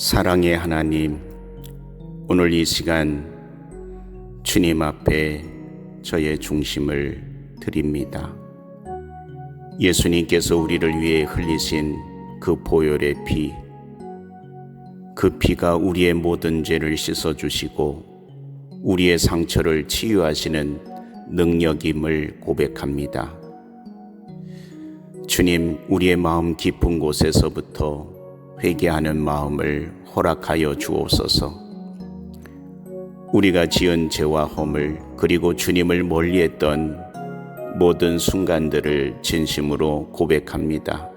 사랑의 하나님, 오늘 이 시간 주님 앞에 저의 중심을 드립니다. 예수님께서 우리를 위해 흘리신 그 보혈의 피, 그 피가 우리의 모든 죄를 씻어주시고 우리의 상처를 치유하시는 능력임을 고백합니다. 주님, 우리의 마음 깊은 곳에서부터 회개하는 마음을 허락하여 주옵소서. 우리가 지은 죄와 허물, 그리고 주님을 멀리했던 모든 순간들을 진심으로 고백합니다.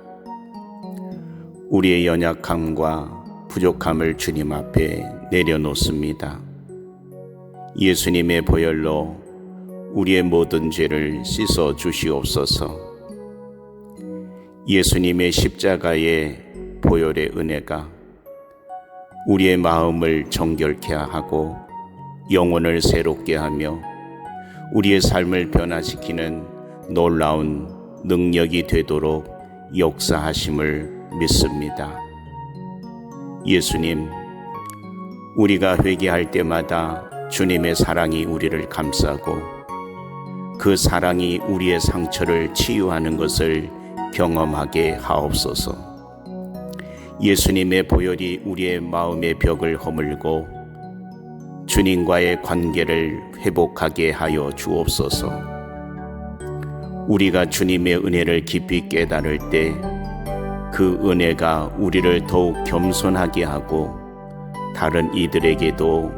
우리의 연약함과 부족함을 주님 앞에 내려놓습니다. 예수님의 보혈로 우리의 모든 죄를 씻어 주시옵소서. 예수님의 십자가의 보혈의 은혜가 우리의 마음을 정결케 하고 영혼을 새롭게 하며 우리의 삶을 변화시키는 놀라운 능력이 되도록 역사하심을 믿습니다. 예수님, 우리가 회개할 때마다 주님의 사랑이 우리를 감싸고 그 사랑이 우리의 상처를 치유하는 것을 경험하게 하옵소서. 예수님의 보혈이 우리의 마음의 벽을 허물고 주님과의 관계를 회복하게 하여 주옵소서. 우리가 주님의 은혜를 깊이 깨달을 때 그 은혜가 우리를 더욱 겸손하게 하고 다른 이들에게도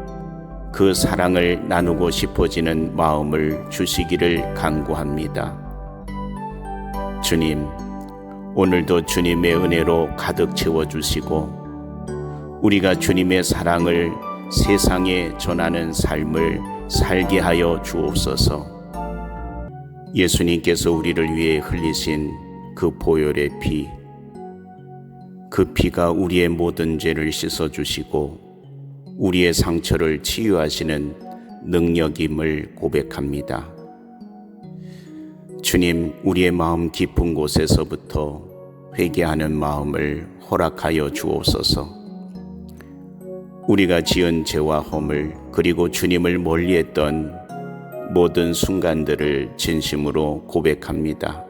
그 사랑을 나누고 싶어지는 마음을 주시기를 간구합니다. 주님, 오늘도 주님의 은혜로 가득 채워주시고 우리가 주님의 사랑을 세상에 전하는 삶을 살게 하여 주옵소서. 예수님께서 우리를 위해 흘리신 그 보혈의 피, 그 피가 우리의 모든 죄를 씻어주시고 우리의 상처를 치유하시는 능력임을 고백합니다. 주님, 우리의 마음 깊은 곳에서부터 회개하는 마음을 허락하여 주옵소서. 우리가 지은 죄와 허물, 그리고 주님을 멀리했던 모든 순간들을 진심으로 고백합니다.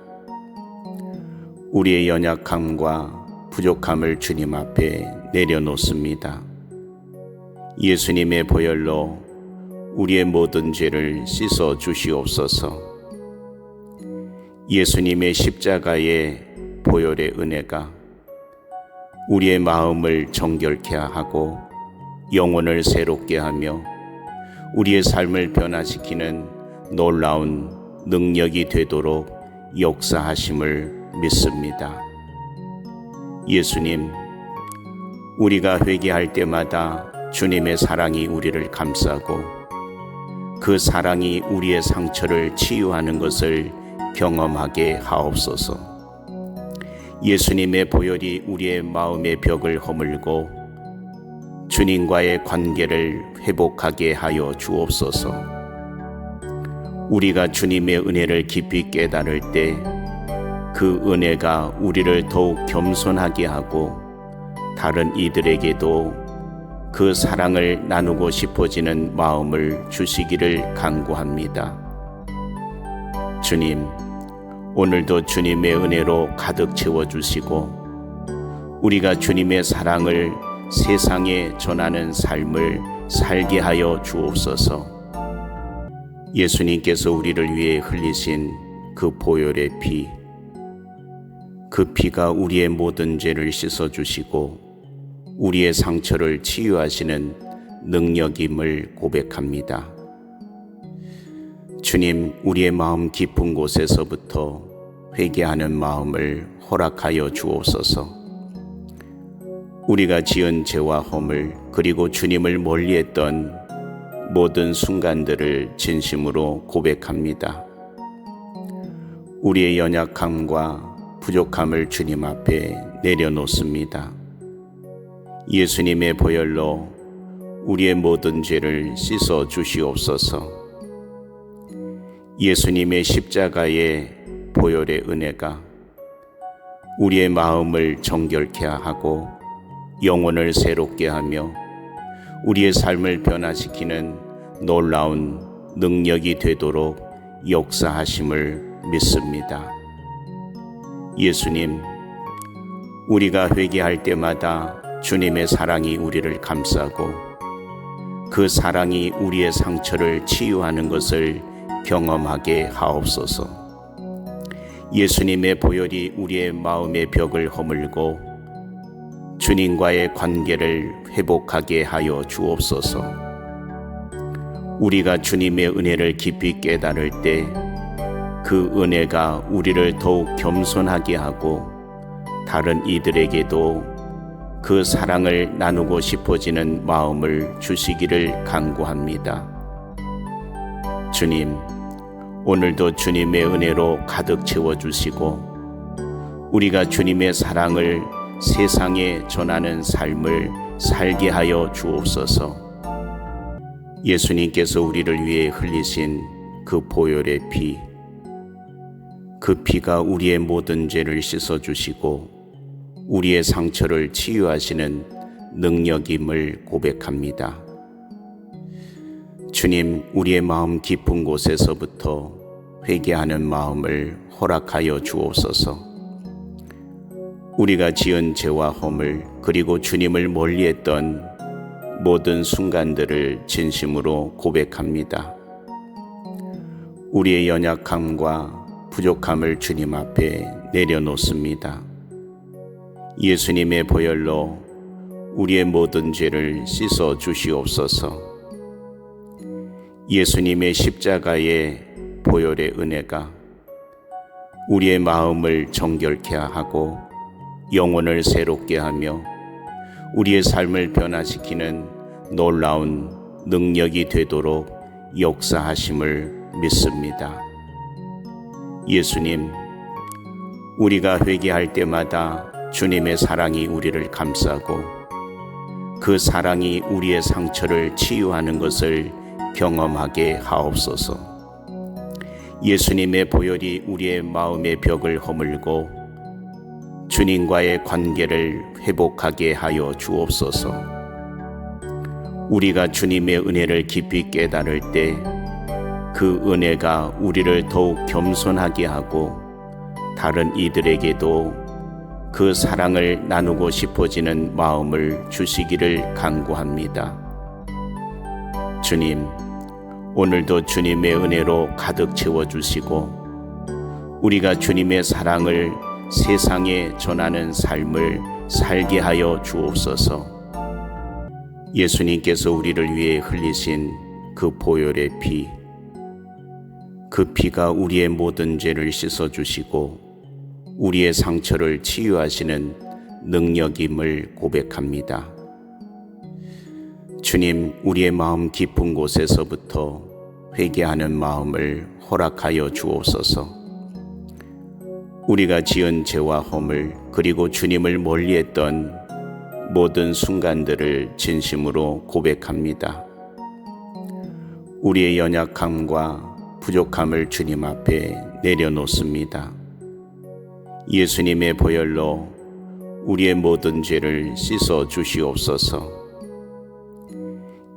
우리의 연약함과 부족함을 주님 앞에 내려놓습니다. 예수님의 보혈로 우리의 모든 죄를 씻어 주시옵소서. 예수님의 십자가의 보혈의 은혜가 우리의 마음을 정결케 하고 영혼을 새롭게 하며 우리의 삶을 변화시키는 놀라운 능력이 되도록 역사하심을 믿습니다. 예수님, 우리가 회개할 때마다 주님의 사랑이 우리를 감싸고 그 사랑이 우리의 상처를 치유하는 것을 경험하게 하옵소서. 예수님의 보혈이 우리의 마음의 벽을 허물고 주님과의 관계를 회복하게 하여 주옵소서. 우리가 주님의 은혜를 깊이 깨달을 때 그 은혜가 우리를 더욱 겸손하게 하고 다른 이들에게도 그 사랑을 나누고 싶어지는 마음을 주시기를 간구합니다. 주님, 오늘도 주님의 은혜로 가득 채워주시고 우리가 주님의 사랑을 세상에 전하는 삶을 살게 하여 주옵소서. 예수님께서 우리를 위해 흘리신 그 보혈의 피, 그 피가 우리의 모든 죄를 씻어주시고 우리의 상처를 치유하시는 능력임을 고백합니다. 주님, 우리의 마음 깊은 곳에서부터 회개하는 마음을 허락하여 주옵소서. 우리가 지은 죄와 허물, 그리고 주님을 멀리했던 모든 순간들을 진심으로 고백합니다. 우리의 연약함과 부족함을 주님 앞에 내려놓습니다. 예수님의 보혈로 우리의 모든 죄를 씻어 주시옵소서. 예수님의 십자가의 보혈의 은혜가 우리의 마음을 정결케 하고 영혼을 새롭게 하며 우리의 삶을 변화시키는 놀라운 능력이 되도록 역사하심을 믿습니다. 예수님, 우리가 회개할 때마다 주님의 사랑이 우리를 감싸고 그 사랑이 우리의 상처를 치유하는 것을 경험하게 하옵소서. 예수님의 보혈이 우리의 마음의 벽을 허물고 주님과의 관계를 회복하게 하여 주옵소서. 우리가 주님의 은혜를 깊이 깨달을 때 그 은혜가 우리를 더욱 겸손하게 하고 다른 이들에게도 그 사랑을 나누고 싶어지는 마음을 주시기를 간구합니다. 주님, 오늘도 주님의 은혜로 가득 채워주시고 우리가 주님의 사랑을 세상에 전하는 삶을 살게 하여 주옵소서. 예수님께서 우리를 위해 흘리신 그 보혈의 피, 그 피가 우리의 모든 죄를 씻어주시고 우리의 상처를 치유하시는 능력임을 고백합니다. 주님, 우리의 마음 깊은 곳에서부터 회개하는 마음을 허락하여 주옵소서. 우리가 지은 죄와 허물 그리고 주님을 멀리했던 모든 순간들을 진심으로 고백합니다. 우리의 연약함과 부족함을 주님 앞에 내려놓습니다. 예수님의 보혈로 우리의 모든 죄를 씻어 주시옵소서. 예수님의 십자가의 보혈의 은혜가 우리의 마음을 정결케 하고 영혼을 새롭게 하며 우리의 삶을 변화시키는 놀라운 능력이 되도록 역사하심을 믿습니다. 예수님, 우리가 회개할 때마다 주님의 사랑이 우리를 감싸고 그 사랑이 우리의 상처를 치유하는 것을 경험하게 하옵소서. 예수님의 보혈이 우리의 마음의 벽을 허물고 주님과의 관계를 회복하게 하여 주옵소서. 우리가 주님의 은혜를 깊이 깨달을 때 그 은혜가 우리를 더욱 겸손하게 하고 다른 이들에게도 그 사랑을 나누고 싶어지는 마음을 주시기를 간구합니다. 주님, 오늘도 주님의 은혜로 가득 채워주시고 우리가 주님의 사랑을 세상에 전하는 삶을 살게 하여 주옵소서. 예수님께서 우리를 위해 흘리신 그 보혈의 피, 그 피가 우리의 모든 죄를 씻어주시고 우리의 상처를 치유하시는 능력임을 고백합니다. 주님, 우리의 마음 깊은 곳에서부터 회개하는 마음을 허락하여 주옵소서. 우리가 지은 죄와 허물 그리고 주님을 멀리했던 모든 순간들을 진심으로 고백합니다. 우리의 연약함과 부족함을 주님 앞에 내려놓습니다. 예수님의 보혈로 우리의 모든 죄를 씻어 주시옵소서.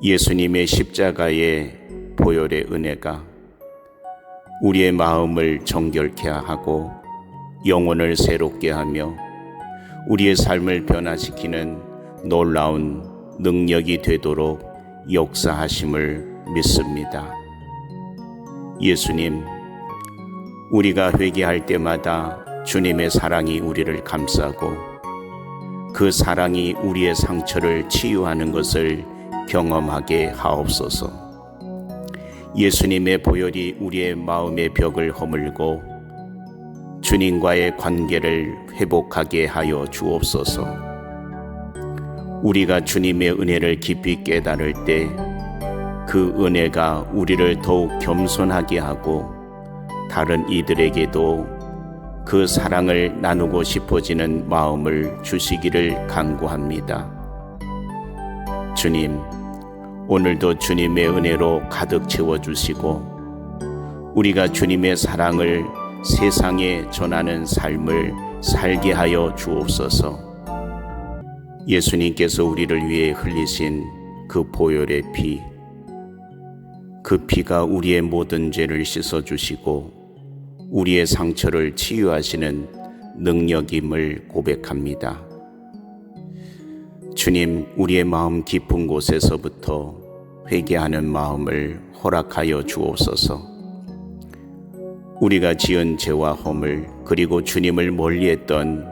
예수님의 십자가의 보혈의 은혜가 우리의 마음을 정결케 하고 영혼을 새롭게 하며 우리의 삶을 변화시키는 놀라운 능력이 되도록 역사하심을 믿습니다. 예수님, 우리가 회개할 때마다 주님의 사랑이 우리를 감싸고 그 사랑이 우리의 상처를 치유하는 것을 경험하게 하옵소서. 예수님의 보혈이 우리의 마음의 벽을 허물고 주님과의 관계를 회복하게 하여 주옵소서. 우리가 주님의 은혜를 깊이 깨달을 때 그 은혜가 우리를 더욱 겸손하게 하고 다른 이들에게도 그 사랑을 나누고 싶어지는 마음을 주시기를 간구합니다. 주님, 오늘도 주님의 은혜로 가득 채워주시고 우리가 주님의 사랑을 세상에 전하는 삶을 살게 하여 주옵소서. 예수님께서 우리를 위해 흘리신 그 보혈의 피, 그 피가 우리의 모든 죄를 씻어주시고 우리의 상처를 치유하시는 능력임을 고백합니다. 주님, 우리의 마음 깊은 곳에서부터 회개하는 마음을 허락하여 주옵소서. 우리가 지은 죄와 허물, 그리고 주님을 멀리했던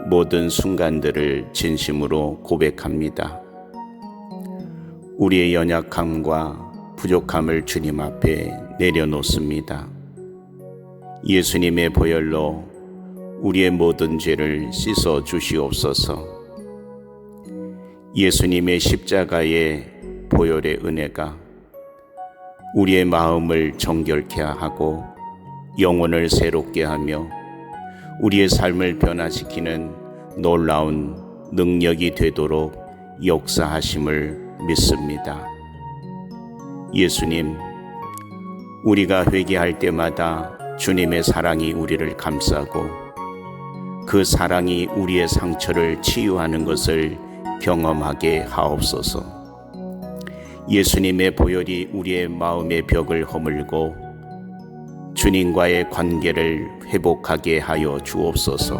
모든 순간들을 진심으로 고백합니다. 우리의 연약함과 부족함을 주님 앞에 내려놓습니다. 예수님의 보혈로 우리의 모든 죄를 씻어 주시옵소서. 예수님의 십자가의 보혈의 은혜가 우리의 마음을 정결케 하고 영혼을 새롭게 하며 우리의 삶을 변화시키는 놀라운 능력이 되도록 역사하심을 믿습니다. 예수님, 우리가 회개할 때마다 주님의 사랑이 우리를 감싸고 그 사랑이 우리의 상처를 치유하는 것을 경험하게 하옵소서. 예수님의 보혈이 우리의 마음의 벽을 허물고 주님과의 관계를 회복하게 하여 주옵소서.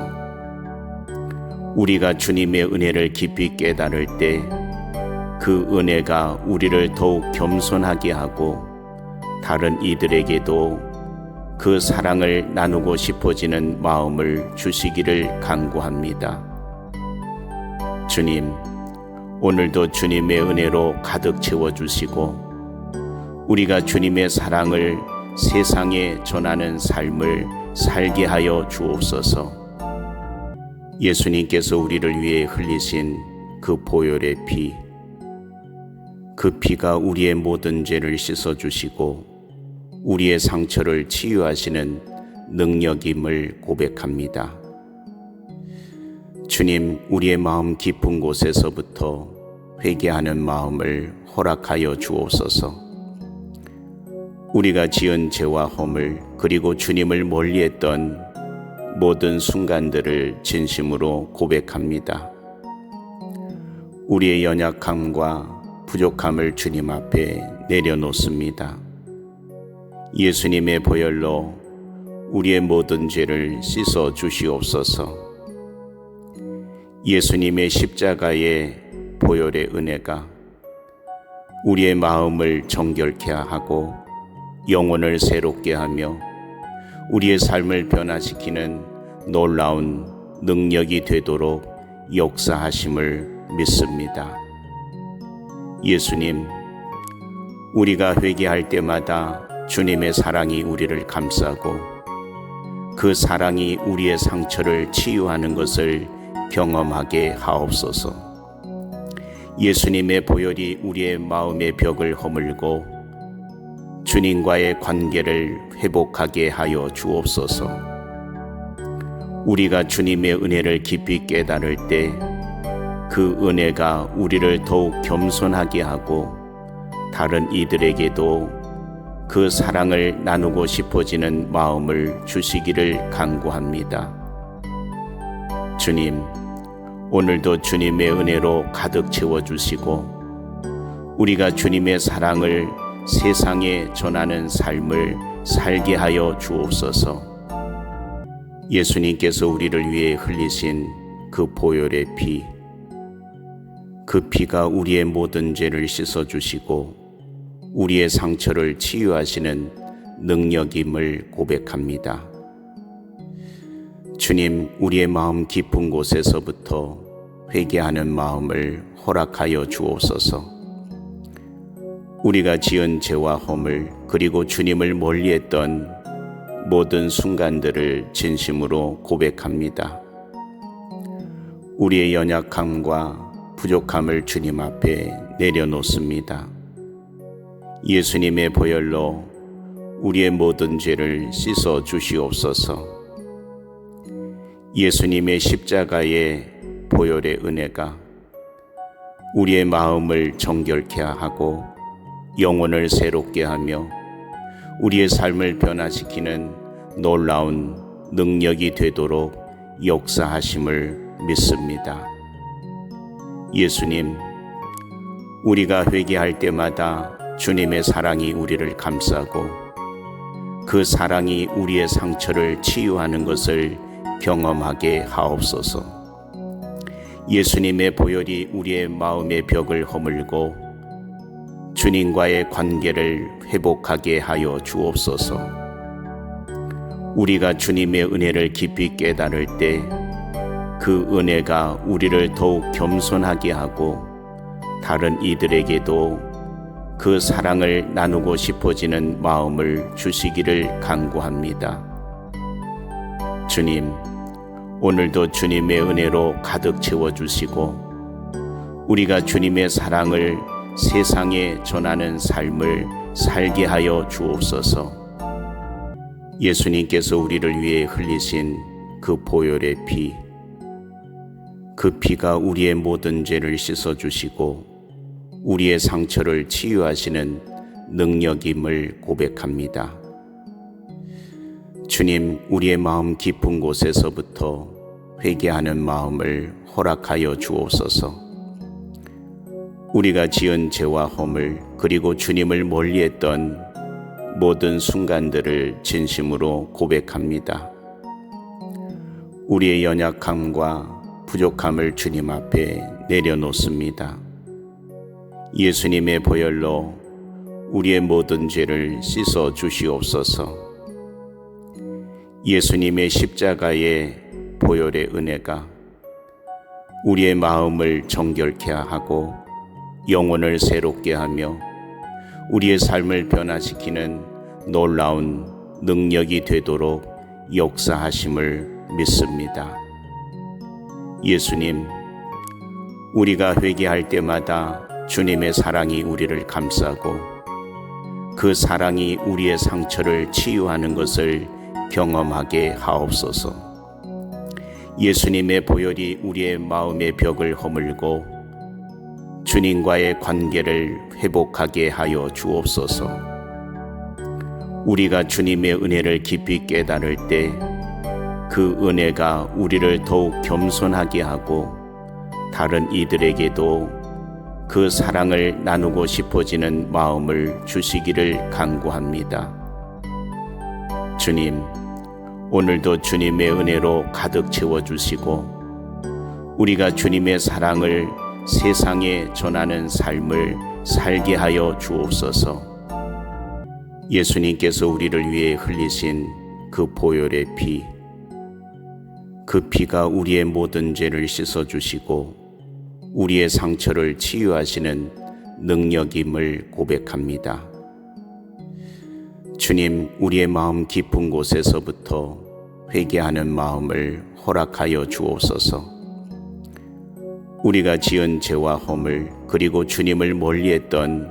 우리가 주님의 은혜를 깊이 깨달을 때 그 은혜가 우리를 더욱 겸손하게 하고 다른 이들에게도 그 사랑을 나누고 싶어지는 마음을 주시기를 간구합니다. 주님, 오늘도 주님의 은혜로 가득 채워주시고 우리가 주님의 사랑을 세상에 전하는 삶을 살게 하여 주옵소서. 예수님께서 우리를 위해 흘리신 그 보혈의 피, 그 피가 우리의 모든 죄를 씻어주시고 우리의 상처를 치유하시는 능력임을 고백합니다. 주님, 우리의 마음 깊은 곳에서부터 회개하는 마음을 허락하여 주옵소서. 우리가 지은 죄와 허물, 그리고 주님을 멀리했던 모든 순간들을 진심으로 고백합니다. 우리의 연약함과 부족함을 주님 앞에 내려놓습니다. 예수님의 보혈로 우리의 모든 죄를 씻어 주시옵소서. 예수님의 십자가의 보혈의 은혜가 우리의 마음을 정결케 하고 영혼을 새롭게 하며 우리의 삶을 변화시키는 놀라운 능력이 되도록 역사하심을 믿습니다. 예수님, 우리가 회개할 때마다 주님의 사랑이 우리를 감싸고 그 사랑이 우리의 상처를 치유하는 것을 경험하게 하옵소서. 예수님의 보혈이 우리의 마음의 벽을 허물고 주님과의 관계를 회복하게 하여 주옵소서. 우리가 주님의 은혜를 깊이 깨달을 때 그 은혜가 우리를 더욱 겸손하게 하고 다른 이들에게도 그 사랑을 나누고 싶어지는 마음을 주시기를 간구합니다. 주님, 오늘도 주님의 은혜로 가득 채워주시고 우리가 주님의 사랑을 세상에 전하는 삶을 살게 하여 주옵소서. 예수님께서 우리를 위해 흘리신 그 보혈의 피, 그 피가 우리의 모든 죄를 씻어주시고 우리의 상처를 치유하시는 능력임을 고백합니다. 주님, 우리의 마음 깊은 곳에서부터 회개하는 마음을 허락하여 주옵소서. 우리가 지은 죄와 허물, 그리고 주님을 멀리했던 모든 순간들을 진심으로 고백합니다. 우리의 연약함과 부족함을 주님 앞에 내려놓습니다. 예수님의 보혈로 우리의 모든 죄를 씻어 주시옵소서. 예수님의 십자가의 보혈의 은혜가 우리의 마음을 정결케 하고 영혼을 새롭게 하며 우리의 삶을 변화시키는 놀라운 능력이 되도록 역사하심을 믿습니다. 예수님, 우리가 회개할 때마다 주님의 사랑이 우리를 감싸고 그 사랑이 우리의 상처를 치유하는 것을 경험하게 하옵소서. 예수님의 보혈이 우리의 마음의 벽을 허물고 주님과의 관계를 회복하게 하여 주옵소서. 우리가 주님의 은혜를 깊이 깨달을 때 그 은혜가 우리를 더욱 겸손하게 하고 다른 이들에게도 그 사랑을 나누고 싶어지는 마음을 주시기를 간구합니다. 주님, 오늘도 주님의 은혜로 가득 채워주시고 우리가 주님의 사랑을 세상에 전하는 삶을 살게 하여 주옵소서. 예수님께서 우리를 위해 흘리신 그 보혈의 피, 그 피가 우리의 모든 죄를 씻어주시고 우리의 상처를 치유하시는 능력임을 고백합니다. 주님, 우리의 마음 깊은 곳에서부터 회개하는 마음을 허락하여 주옵소서. 우리가 지은 죄와 허물 그리고 주님을 멀리했던 모든 순간들을 진심으로 고백합니다. 우리의 연약함과 부족함을 주님 앞에 내려놓습니다. 예수님의 보혈로 우리의 모든 죄를 씻어 주시옵소서. 예수님의 십자가의 보혈의 은혜가 우리의 마음을 정결케 하고 영혼을 새롭게 하며 우리의 삶을 변화시키는 놀라운 능력이 되도록 역사하심을 믿습니다. 예수님, 우리가 회개할 때마다 주님의 사랑이 우리를 감싸고 그 사랑이 우리의 상처를 치유하는 것을 경험하게 하옵소서. 예수님의 보혈이 우리의 마음의 벽을 허물고 주님과의 관계를 회복하게 하여 주옵소서. 우리가 주님의 은혜를 깊이 깨달을 때 그 은혜가 우리를 더욱 겸손하게 하고 다른 이들에게도 그 사랑을 나누고 싶어지는 마음을 주시기를 간구합니다. 주님, 오늘도 주님의 은혜로 가득 채워주시고 우리가 주님의 사랑을 세상에 전하는 삶을 살게 하여 주옵소서. 예수님께서 우리를 위해 흘리신 그 보혈의 피, 그 피가 우리의 모든 죄를 씻어주시고 우리의 상처를 치유하시는 능력임을 고백합니다. 주님, 우리의 마음 깊은 곳에서부터 회개하는 마음을 허락하여 주옵소서. 우리가 지은 죄와 허물 그리고 주님을 멀리했던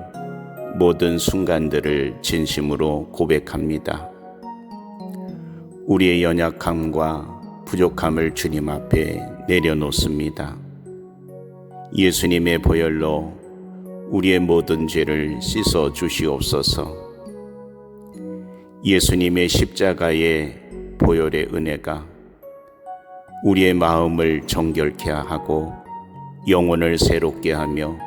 모든 순간들을 진심으로 고백합니다. 우리의 연약함과 부족함을 주님 앞에 내려놓습니다. 예수님의 보혈로 우리의 모든 죄를 씻어 주시옵소서. 예수님의 십자가의 보혈의 은혜가 우리의 마음을 정결케 하고 영혼을 새롭게 하며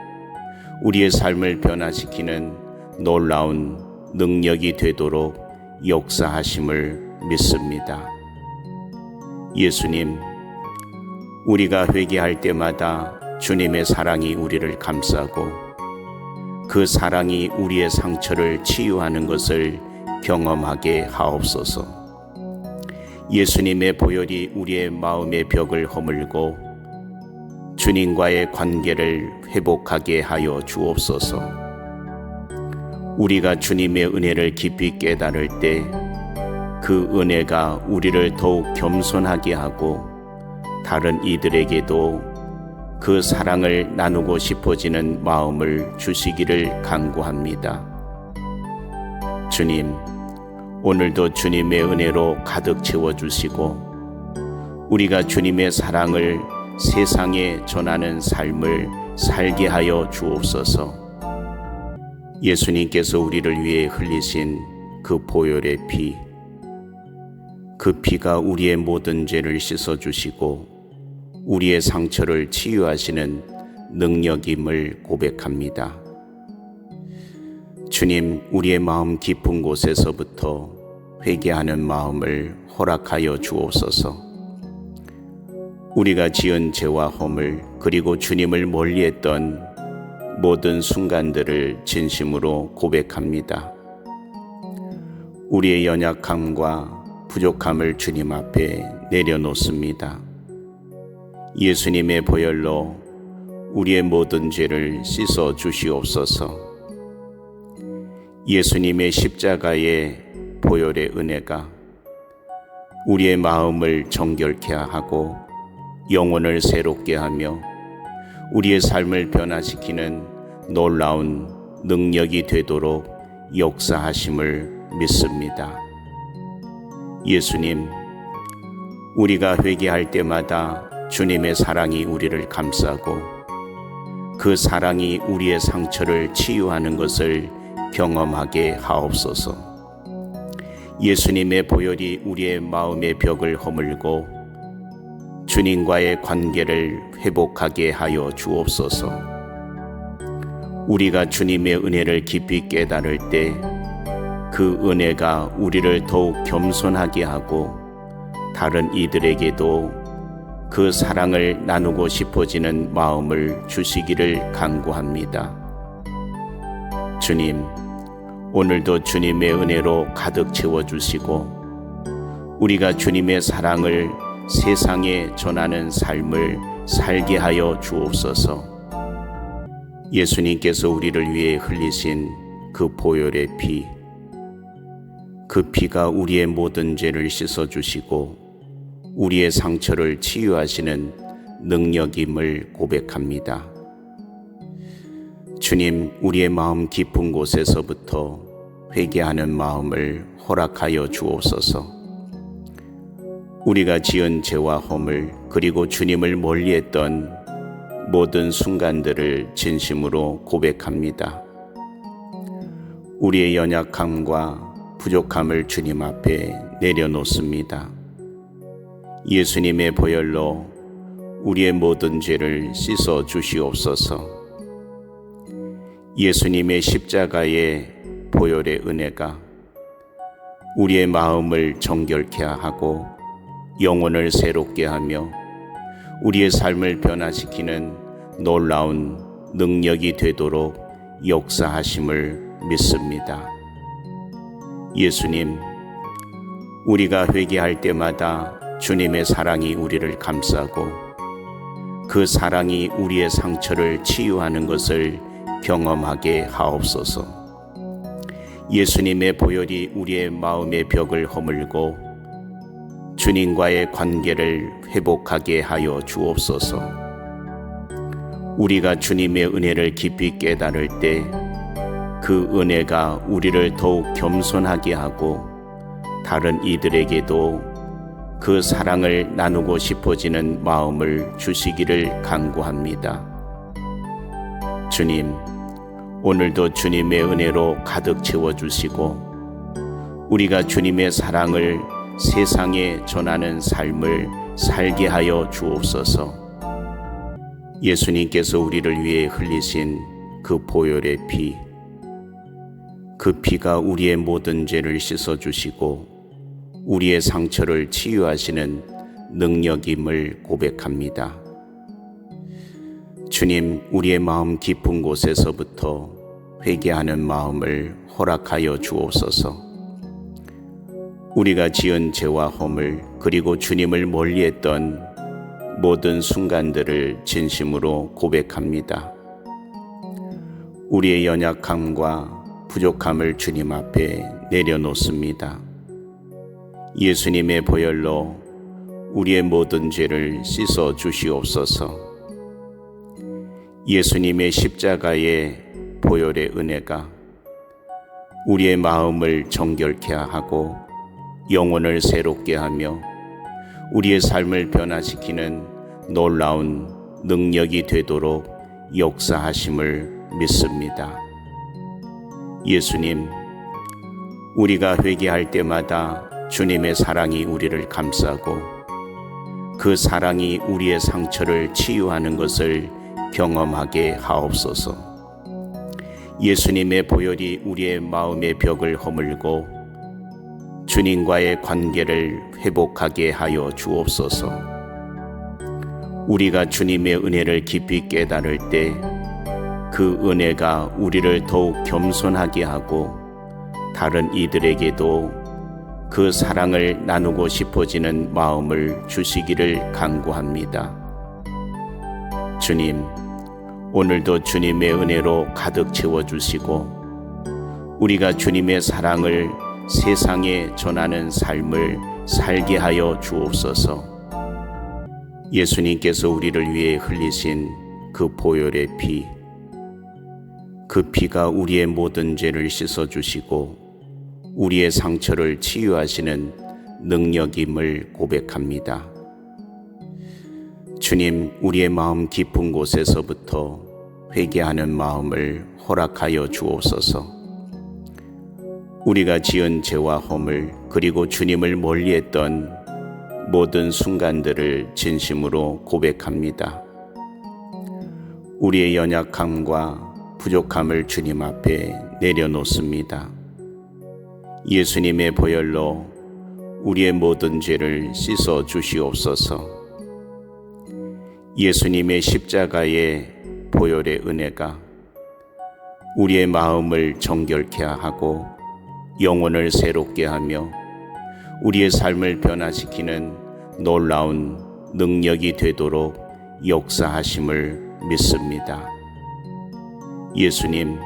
우리의 삶을 변화시키는 놀라운 능력이 되도록 역사하심을 믿습니다. 예수님, 우리가 회개할 때마다 주님의 사랑이 우리를 감싸고 그 사랑이 우리의 상처를 치유하는 것을 경험하게 하옵소서. 예수님의 보혈이 우리의 마음의 벽을 허물고 주님과의 관계를 회복하게 하여 주옵소서. 우리가 주님의 은혜를 깊이 깨달을 때 그 은혜가 우리를 더욱 겸손하게 하고 다른 이들에게도 그 사랑을 나누고 싶어지는 마음을 주시기를 간구합니다. 주님, 오늘도 주님의 은혜로 가득 채워주시고 우리가 주님의 사랑을 세상에 전하는 삶을 살게 하여 주옵소서. 예수님께서 우리를 위해 흘리신 그 보혈의 피, 그 피가 우리의 모든 죄를 씻어주시고 우리의 상처를 치유하시는 능력임을 고백합니다. 주님, 우리의 마음 깊은 곳에서부터 회개하는 마음을 허락하여 주옵소서. 우리가 지은 죄와 허물 그리고 주님을 멀리했던 모든 순간들을 진심으로 고백합니다. 우리의 연약함과 부족함을 주님 앞에 내려놓습니다. 예수님의 보혈로 우리의 모든 죄를 씻어 주시옵소서. 예수님의 십자가의 보혈의 은혜가 우리의 마음을 정결케 하고 영혼을 새롭게 하며 우리의 삶을 변화시키는 놀라운 능력이 되도록 역사하심을 믿습니다. 예수님, 우리가 회개할 때마다 주님의 사랑이 우리를 감싸고 그 사랑이 우리의 상처를 치유하는 것을 경험하게 하옵소서. 예수님의 보혈이 우리의 마음의 벽을 허물고 주님과의 관계를 회복하게 하여 주옵소서. 우리가 주님의 은혜를 깊이 깨달을 때 그 은혜가 우리를 더욱 겸손하게 하고 다른 이들에게도 그 사랑을 나누고 싶어지는 마음을 주시기를 간구합니다. 주님, 오늘도 주님의 은혜로 가득 채워주시고 우리가 주님의 사랑을 세상에 전하는 삶을 살게 하여 주옵소서. 예수님께서 우리를 위해 흘리신 그 보혈의 피, 그 피가 우리의 모든 죄를 씻어주시고 우리의 상처를 치유하시는 능력임을 고백합니다. 주님, 우리의 마음 깊은 곳에서부터 회개하는 마음을 허락하여 주옵소서. 우리가 지은 죄와 허물 그리고 주님을 멀리했던 모든 순간들을 진심으로 고백합니다. 우리의 연약함과 부족함을 주님 앞에 내려놓습니다. 예수님의 보혈로 우리의 모든 죄를 씻어 주시옵소서. 예수님의 십자가의 보혈의 은혜가 우리의 마음을 정결케 하고 영혼을 새롭게 하며 우리의 삶을 변화시키는 놀라운 능력이 되도록 역사하심을 믿습니다. 예수님, 우리가 회개할 때마다 주님의 사랑이 우리를 감싸고 그 사랑이 우리의 상처를 치유하는 것을 경험하게 하옵소서. 예수님의 보혈이 우리의 마음의 벽을 허물고 주님과의 관계를 회복하게 하여 주옵소서. 우리가 주님의 은혜를 깊이 깨달을 때 그 은혜가 우리를 더욱 겸손하게 하고 다른 이들에게도 그 사랑을 나누고 싶어지는 마음을 주시기를 간구합니다. 주님, 오늘도 주님의 은혜로 가득 채워주시고 우리가 주님의 사랑을 세상에 전하는 삶을 살게 하여 주옵소서. 예수님께서 우리를 위해 흘리신 그 보혈의 피, 그 피가 우리의 모든 죄를 씻어주시고 우리의 상처를 치유하시는 능력임을 고백합니다. 주님, 우리의 마음 깊은 곳에서부터 회개하는 마음을 허락하여 주옵소서. 우리가 지은 죄와 허물 그리고 주님을 멀리했던 모든 순간들을 진심으로 고백합니다. 우리의 연약함과 부족함을 주님 앞에 내려놓습니다. 예수님의 보혈로 우리의 모든 죄를 씻어 주시옵소서. 예수님의 십자가의 보혈의 은혜가 우리의 마음을 정결케 하고 영혼을 새롭게 하며 우리의 삶을 변화시키는 놀라운 능력이 되도록 역사하심을 믿습니다. 예수님, 우리가 회개할 때마다 주님의 사랑이 우리를 감싸고 그 사랑이 우리의 상처를 치유하는 것을 경험하게 하옵소서. 예수님의 보혈이 우리의 마음의 벽을 허물고 주님과의 관계를 회복하게 하여 주옵소서. 우리가 주님의 은혜를 깊이 깨달을 때 그 은혜가 우리를 더욱 겸손하게 하고 다른 이들에게도 그 사랑을 나누고 싶어지는 마음을 주시기를 간구합니다. 주님, 오늘도 주님의 은혜로 가득 채워주시고 우리가 주님의 사랑을 세상에 전하는 삶을 살게 하여 주옵소서. 예수님께서 우리를 위해 흘리신 그 보혈의 피, 그 피가 우리의 모든 죄를 씻어주시고 우리의 상처를 치유하시는 능력임을 고백합니다. 주님, 우리의 마음 깊은 곳에서부터 회개하는 마음을 허락하여 주옵소서. 우리가 지은 죄와 허물 그리고 주님을 멀리했던 모든 순간들을 진심으로 고백합니다. 우리의 연약함과 부족함을 주님 앞에 내려놓습니다. 예수님의 보혈로 우리의 모든 죄를 씻어 주시옵소서. 예수님의 십자가의 보혈의 은혜가 우리의 마음을 정결케 하고 영혼을 새롭게 하며 우리의 삶을 변화시키는 놀라운 능력이 되도록 역사하심을 믿습니다. 예수님,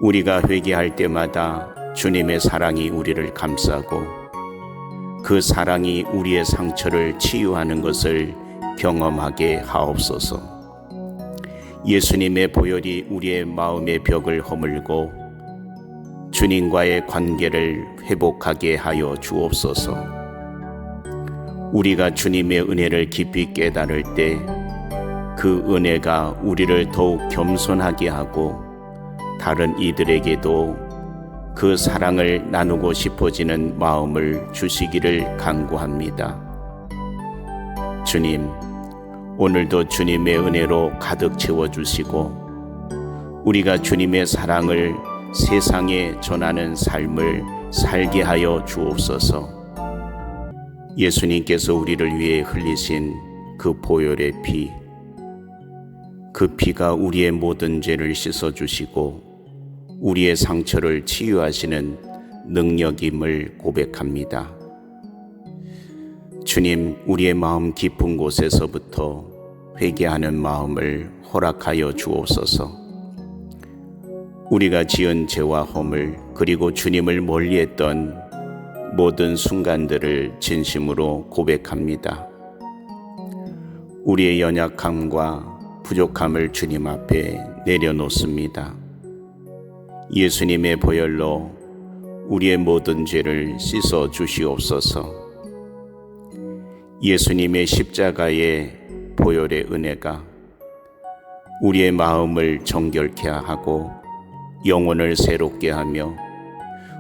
우리가 회개할 때마다 주님의 사랑이 우리를 감싸고 그 사랑이 우리의 상처를 치유하는 것을 경험하게 하옵소서. 예수님의 보혈이 우리의 마음의 벽을 허물고 주님과의 관계를 회복하게 하여 주옵소서. 우리가 주님의 은혜를 깊이 깨달을 때 그 은혜가 우리를 더욱 겸손하게 하고 다른 이들에게도 그 사랑을 나누고 싶어지는 마음을 주시기를 간구합니다. 주님, 오늘도 주님의 은혜로 가득 채워주시고 우리가 주님의 사랑을 세상에 전하는 삶을 살게 하여 주옵소서. 예수님께서 우리를 위해 흘리신 그 보혈의 피, 그 피가 우리의 모든 죄를 씻어주시고 우리의 상처를 치유하시는 능력임을 고백합니다. 주님, 우리의 마음 깊은 곳에서부터 회개하는 마음을 허락하여 주옵소서. 우리가 지은 죄와 허물 그리고 주님을 멀리했던 모든 순간들을 진심으로 고백합니다. 우리의 연약함과 부족함을 주님 앞에 내려놓습니다. 예수님의 보혈로 우리의 모든 죄를 씻어 주시옵소서. 예수님의 십자가의 보혈의 은혜가 우리의 마음을 정결케 하고 영혼을 새롭게 하며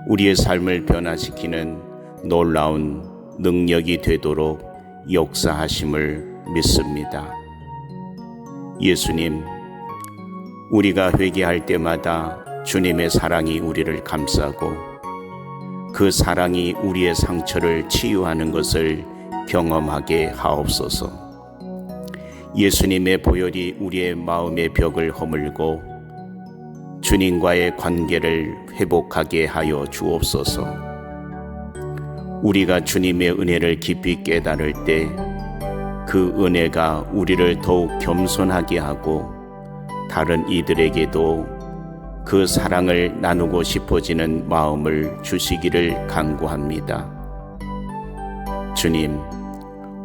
우리의 삶을 변화시키는 놀라운 능력이 되도록 역사하심을 믿습니다. 예수님, 우리가 회개할 때마다 주님의 사랑이 우리를 감싸고 그 사랑이 우리의 상처를 치유하는 것을 경험하게 하옵소서. 예수님의 보혈이 우리의 마음의 벽을 허물고 주님과의 관계를 회복하게 하여 주옵소서. 우리가 주님의 은혜를 깊이 깨달을 때 그 은혜가 우리를 더욱 겸손하게 하고 다른 이들에게도 그 사랑을 나누고 싶어지는 마음을 주시기를 간구합니다. 주님,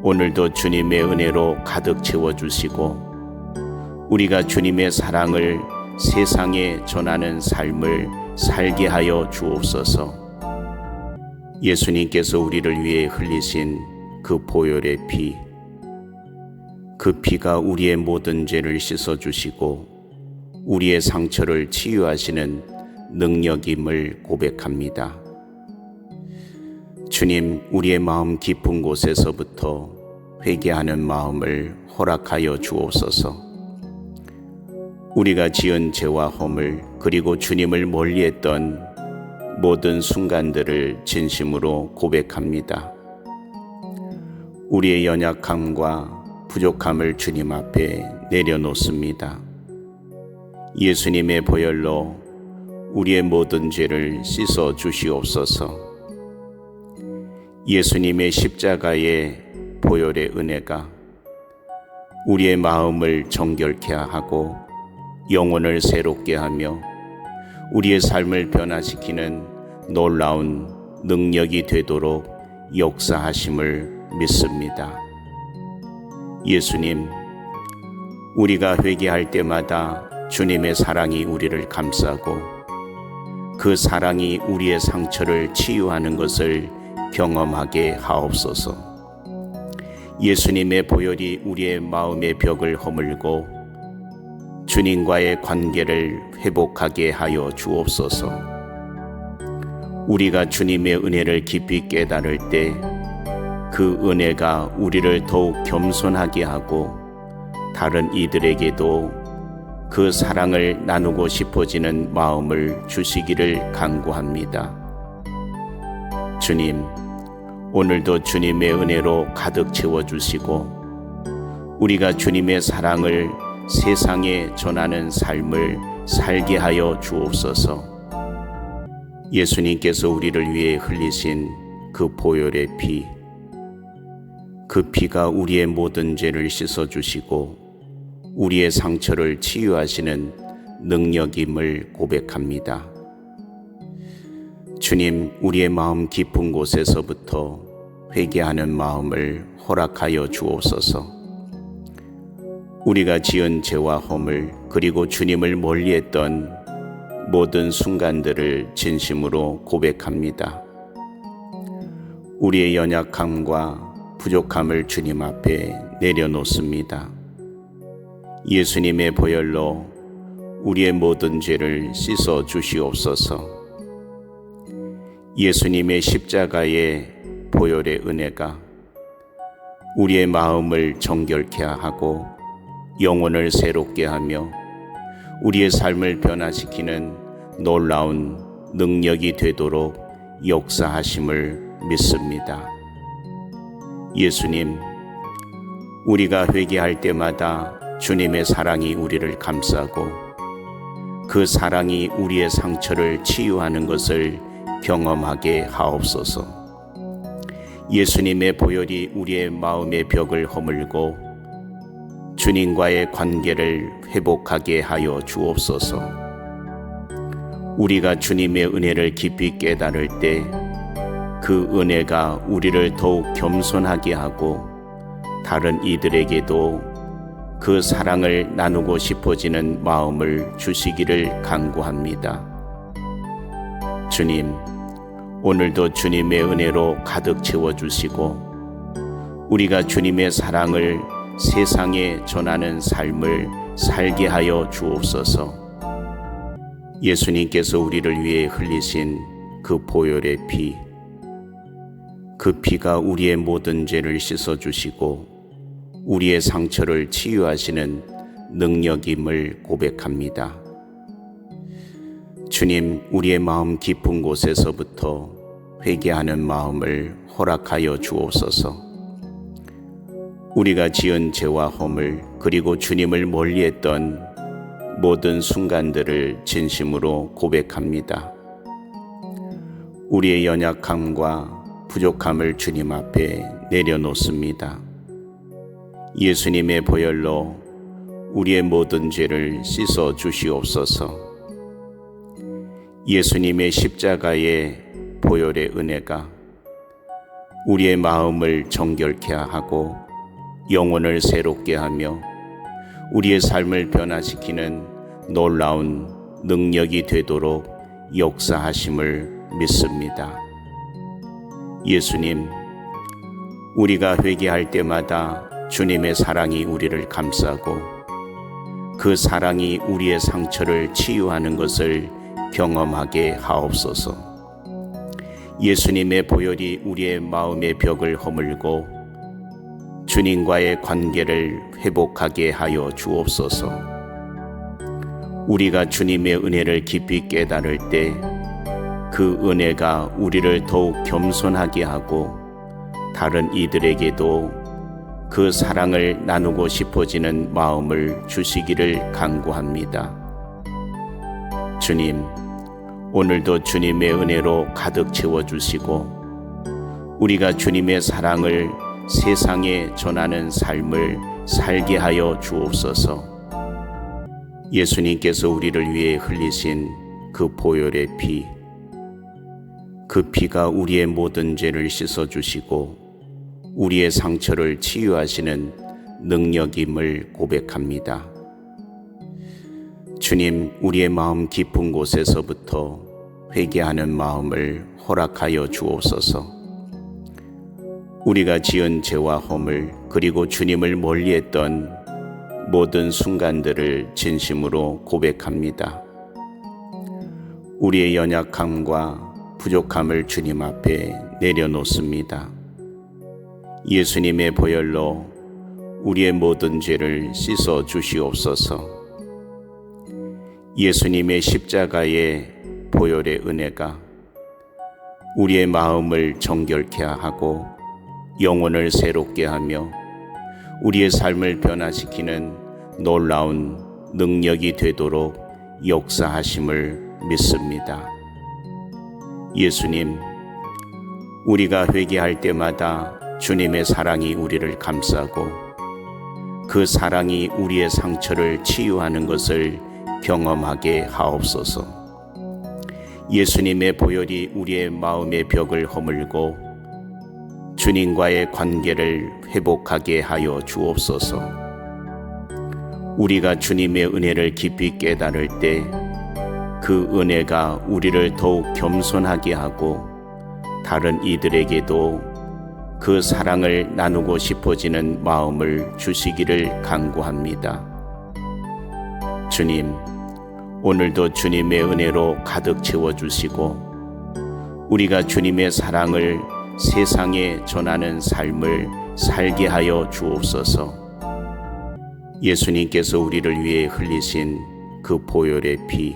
오늘도 주님의 은혜로 가득 채워주시고 우리가 주님의 사랑을 세상에 전하는 삶을 살게 하여 주옵소서. 예수님께서 우리를 위해 흘리신 그 보혈의 피, 그 피가 우리의 모든 죄를 씻어주시고 우리의 상처를 치유하시는 능력임을 고백합니다. 주님, 우리의 마음 깊은 곳에서부터 회개하는 마음을 허락하여 주옵소서. 우리가 지은 죄와 허물 그리고 주님을 멀리했던 모든 순간들을 진심으로 고백합니다. 우리의 연약함과 부족함을 주님 앞에 내려놓습니다. 예수님의 보혈로 우리의 모든 죄를 씻어 주시옵소서. 예수님의 십자가의 보혈의 은혜가 우리의 마음을 정결케 하고 영혼을 새롭게 하며 우리의 삶을 변화시키는 놀라운 능력이 되도록 역사하심을 믿습니다. 예수님, 우리가 회개할 때마다 주님의 사랑이 우리를 감싸고 그 사랑이 우리의 상처를 치유하는 것을 경험하게 하옵소서. 예수님의 보혈이 우리의 마음의 벽을 허물고 주님과의 관계를 회복하게 하여 주옵소서. 우리가 주님의 은혜를 깊이 깨달을 때 그 은혜가 우리를 더욱 겸손하게 하고 다른 이들에게도 그 사랑을 나누고 싶어지는 마음을 주시기를 간구합니다. 주님, 오늘도 주님의 은혜로 가득 채워주시고 우리가 주님의 사랑을 세상에 전하는 삶을 살게 하여 주옵소서. 예수님께서 우리를 위해 흘리신 그 보혈의 피, 그 피가 우리의 모든 죄를 씻어주시고 우리의 상처를 치유하시는 능력임을 고백합니다. 주님, 우리의 마음 깊은 곳에서부터 회개하는 마음을 허락하여 주옵소서. 우리가 지은 죄와 허물 그리고 주님을 멀리했던 모든 순간들을 진심으로 고백합니다. 우리의 연약함과 부족함을 주님 앞에 내려놓습니다. 예수님의 보혈로 우리의 모든 죄를 씻어 주시옵소서. 예수님의 십자가의 보혈의 은혜가 우리의 마음을 정결케 하고 영혼을 새롭게 하며 우리의 삶을 변화시키는 놀라운 능력이 되도록 역사하심을 믿습니다. 예수님, 우리가 회개할 때마다 주님의 사랑이 우리를 감싸고 그 사랑이 우리의 상처를 치유하는 것을 경험하게 하옵소서. 예수님의 보혈이 우리의 마음의 벽을 허물고 주님과의 관계를 회복하게 하여 주옵소서. 우리가 주님의 은혜를 깊이 깨달을 때 그 은혜가 우리를 더욱 겸손하게 하고 다른 이들에게도 그 사랑을 나누고 싶어지는 마음을 주시기를 간구합니다. 주님, 오늘도 주님의 은혜로 가득 채워주시고 우리가 주님의 사랑을 세상에 전하는 삶을 살게 하여 주옵소서. 예수님께서 우리를 위해 흘리신 그 보혈의 피, 그 피가 우리의 모든 죄를 씻어주시고 우리의 상처를 치유하시는 능력임을 고백합니다. 주님, 우리의 마음 깊은 곳에서부터 회개하는 마음을 허락하여 주옵소서. 우리가 지은 죄와 허물 그리고 주님을 멀리했던 모든 순간들을 진심으로 고백합니다. 우리의 연약함과 부족함을 주님 앞에 내려놓습니다. 예수님의 보혈로 우리의 모든 죄를 씻어 주시옵소서. 예수님의 십자가의 보혈의 은혜가 우리의 마음을 정결케 하고 영혼을 새롭게 하며 우리의 삶을 변화시키는 놀라운 능력이 되도록 역사하심을 믿습니다. 예수님, 우리가 회개할 때마다 주님의 사랑이 우리를 감싸고 그 사랑이 우리의 상처를 치유하는 것을 경험하게 하옵소서. 예수님의 보혈이 우리의 마음의 벽을 허물고 주님과의 관계를 회복하게 하여 주옵소서. 우리가 주님의 은혜를 깊이 깨달을 때 그 은혜가 우리를 더욱 겸손하게 하고 다른 이들에게도 그 사랑을 나누고 싶어지는 마음을 주시기를 간구합니다. 주님, 오늘도 주님의 은혜로 가득 채워주시고 우리가 주님의 사랑을 세상에 전하는 삶을 살게 하여 주옵소서. 예수님께서 우리를 위해 흘리신 그 보혈의 피, 그 피가 우리의 모든 죄를 씻어주시고 우리의 상처를 치유하시는 능력임을 고백합니다. 주님, 우리의 마음 깊은 곳에서부터 회개하는 마음을 허락하여 주옵소서. 우리가 지은 죄와 허물 그리고 주님을 멀리했던 모든 순간들을 진심으로 고백합니다. 우리의 연약함과 부족함을 주님 앞에 내려놓습니다. 예수님의 보혈로 우리의 모든 죄를 씻어 주시옵소서. 예수님의 십자가의 보혈의 은혜가 우리의 마음을 정결케 하고 영혼을 새롭게 하며 우리의 삶을 변화시키는 놀라운 능력이 되도록 역사하심을 믿습니다. 예수님, 우리가 회개할 때마다 주님의 사랑이 우리를 감싸고 그 사랑이 우리의 상처를 치유하는 것을 경험하게 하옵소서. 예수님의 보혈이 우리의 마음의 벽을 허물고 주님과의 관계를 회복하게 하여 주옵소서. 우리가 주님의 은혜를 깊이 깨달을 때 그 은혜가 우리를 더욱 겸손하게 하고 다른 이들에게도 그 사랑을 나누고 싶어지는 마음을 주시기를 간구합니다. 주님, 오늘도 주님의 은혜로 가득 채워주시고 우리가 주님의 사랑을 세상에 전하는 삶을 살게 하여 주옵소서. 예수님께서 우리를 위해 흘리신 그 보혈의 피,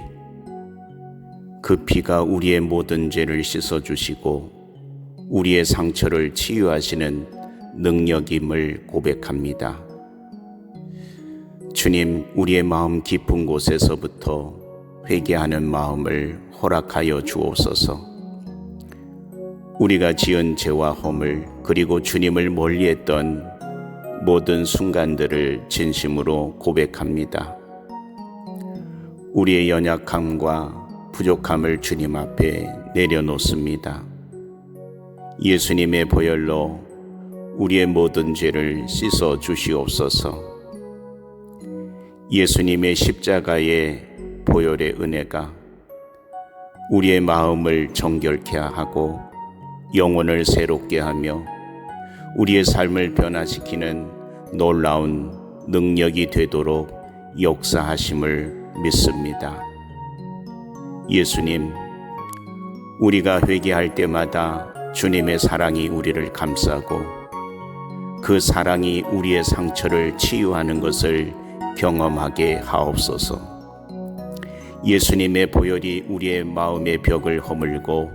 그 피가 우리의 모든 죄를 씻어주시고 우리의 상처를 치유하시는 능력임을 고백합니다. 주님, 우리의 마음 깊은 곳에서부터 회개하는 마음을 허락하여 주옵소서. 우리가 지은 죄와 허물 그리고 주님을 멀리했던 모든 순간들을 진심으로 고백합니다. 우리의 연약함과 부족함을 주님 앞에 내려놓습니다. 예수님의 보혈로 우리의 모든 죄를 씻어 주시옵소서. 예수님의 십자가의 보혈의 은혜가 우리의 마음을 정결케 하고 영혼을 새롭게 하며 우리의 삶을 변화시키는 놀라운 능력이 되도록 역사하심을 믿습니다. 예수님, 우리가 회개할 때마다 주님의 사랑이 우리를 감싸고 그 사랑이 우리의 상처를 치유하는 것을 경험하게 하옵소서. 예수님의 보혈이 우리의 마음의 벽을 허물고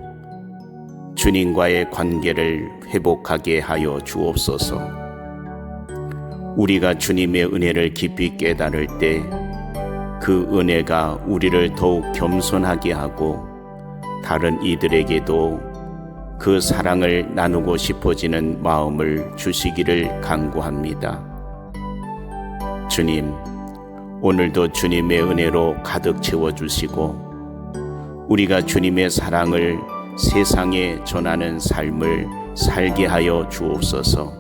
주님과의 관계를 회복하게 하여 주옵소서. 우리가 주님의 은혜를 깊이 깨달을 때 그 은혜가 우리를 더욱 겸손하게 하고 다른 이들에게도 그 사랑을 나누고 싶어지는 마음을 주시기를 간구합니다. 주님, 오늘도 주님의 은혜로 가득 채워주시고 우리가 주님의 사랑을 세상에 전하는 삶을 살게 하여 주옵소서.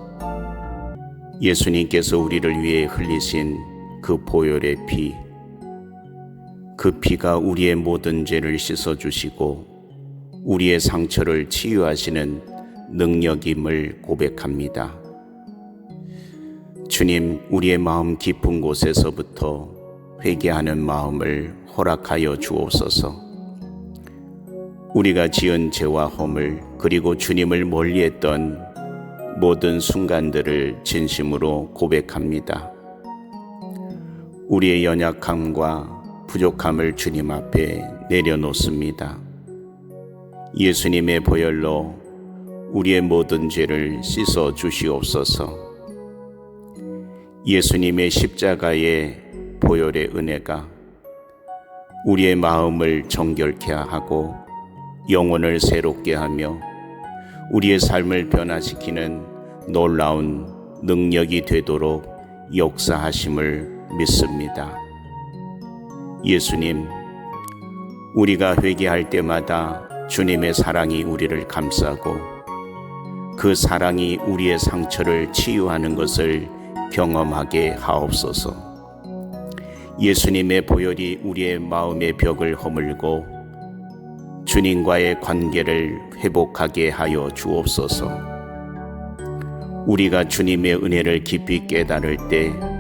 예수님께서 우리를 위해 흘리신 그 보혈의 피, 그 피가 우리의 모든 죄를 씻어주시고 우리의 상처를 치유하시는 능력임을 고백합니다. 주님, 우리의 마음 깊은 곳에서부터 회개하는 마음을 허락하여 주옵소서. 우리가 지은 죄와 허물 그리고 주님을 멀리했던 모든 순간들을 진심으로 고백합니다. 우리의 연약함과 부족함을 주님 앞에 내려놓습니다. 예수님의 보혈로 우리의 모든 죄를 씻어 주시옵소서. 예수님의 십자가의 보혈의 은혜가 우리의 마음을 정결케 하고 영혼을 새롭게 하며 우리의 삶을 변화시키는 놀라운 능력이 되도록 역사하심을 믿습니다. 예수님, 우리가 회개할 때마다 주님의 사랑이 우리를 감싸고 그 사랑이 우리의 상처를 치유하는 것을 경험하게 하옵소서. 예수님의 보혈이 우리의 마음의 벽을 허물고 주님과의 관계를 회복하게 하여 주옵소서. 우리가 주님의 은혜를 깊이 깨달을 때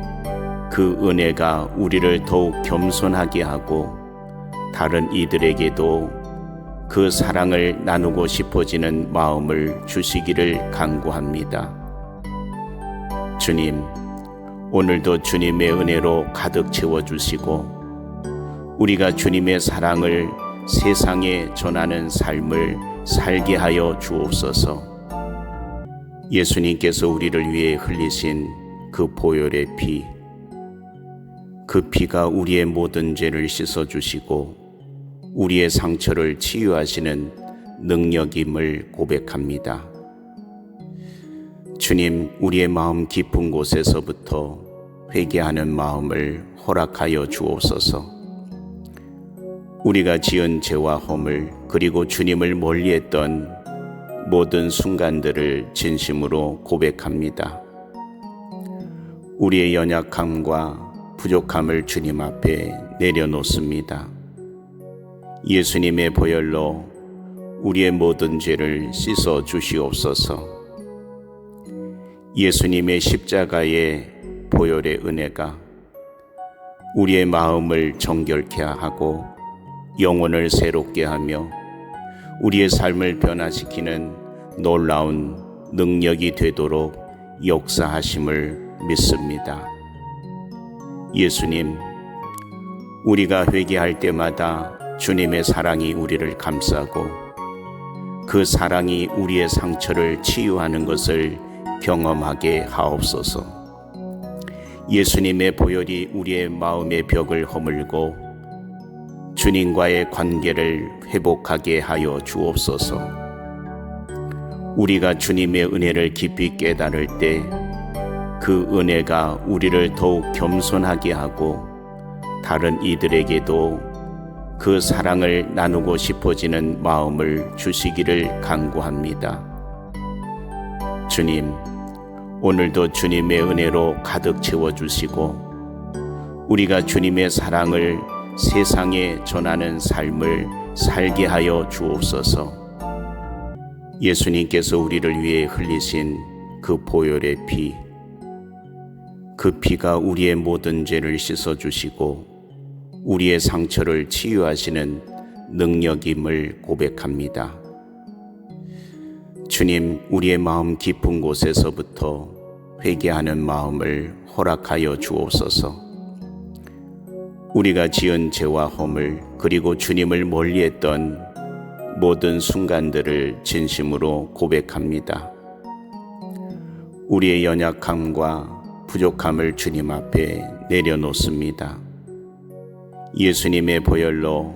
그 은혜가 우리를 더욱 겸손하게 하고 다른 이들에게도 그 사랑을 나누고 싶어지는 마음을 주시기를 간구합니다. 주님, 오늘도 주님의 은혜로 가득 채워주시고 우리가 주님의 사랑을 세상에 전하는 삶을 살게 하여 주옵소서. 예수님께서 우리를 위해 흘리신 그 보혈의 피, 그 피가 우리의 모든 죄를 씻어주시고 우리의 상처를 치유하시는 능력임을 고백합니다. 주님, 우리의 마음 깊은 곳에서부터 회개하는 마음을 허락하여 주옵소서. 우리가 지은 죄와 허물 그리고 주님을 멀리했던 모든 순간들을 진심으로 고백합니다. 우리의 연약함과 부족함을 주님 앞에 내려놓습니다. 예수님의 보혈로 우리의 모든 죄를 씻어 주시옵소서. 예수님의 십자가의 보혈의 은혜가 우리의 마음을 정결케 하고 영혼을 새롭게 하며 우리의 삶을 변화시키는 놀라운 능력이 되도록 역사하심을 믿습니다. 예수님, 우리가 회개할 때마다 주님의 사랑이 우리를 감싸고 그 사랑이 우리의 상처를 치유하는 것을 경험하게 하옵소서. 예수님의 보혈이 우리의 마음의 벽을 허물고 주님과의 관계를 회복하게 하여 주옵소서. 우리가 주님의 은혜를 깊이 깨달을 때 그 은혜가 우리를 더욱 겸손하게 하고 다른 이들에게도 그 사랑을 나누고 싶어지는 마음을 주시기를 간구합니다. 주님, 오늘도 주님의 은혜로 가득 채워주시고 우리가 주님의 사랑을 세상에 전하는 삶을 살게 하여 주옵소서. 예수님께서 우리를 위해 흘리신 그 보혈의 피, 그 피가 우리의 모든 죄를 씻어주시고 우리의 상처를 치유하시는 능력임을 고백합니다. 주님, 우리의 마음 깊은 곳에서부터 회개하는 마음을 허락하여 주옵소서. 우리가 지은 죄와 허물 그리고 주님을 멀리했던 모든 순간들을 진심으로 고백합니다. 우리의 연약함과 부족함을 주님 앞에 내려놓습니다. 예수님의 보혈로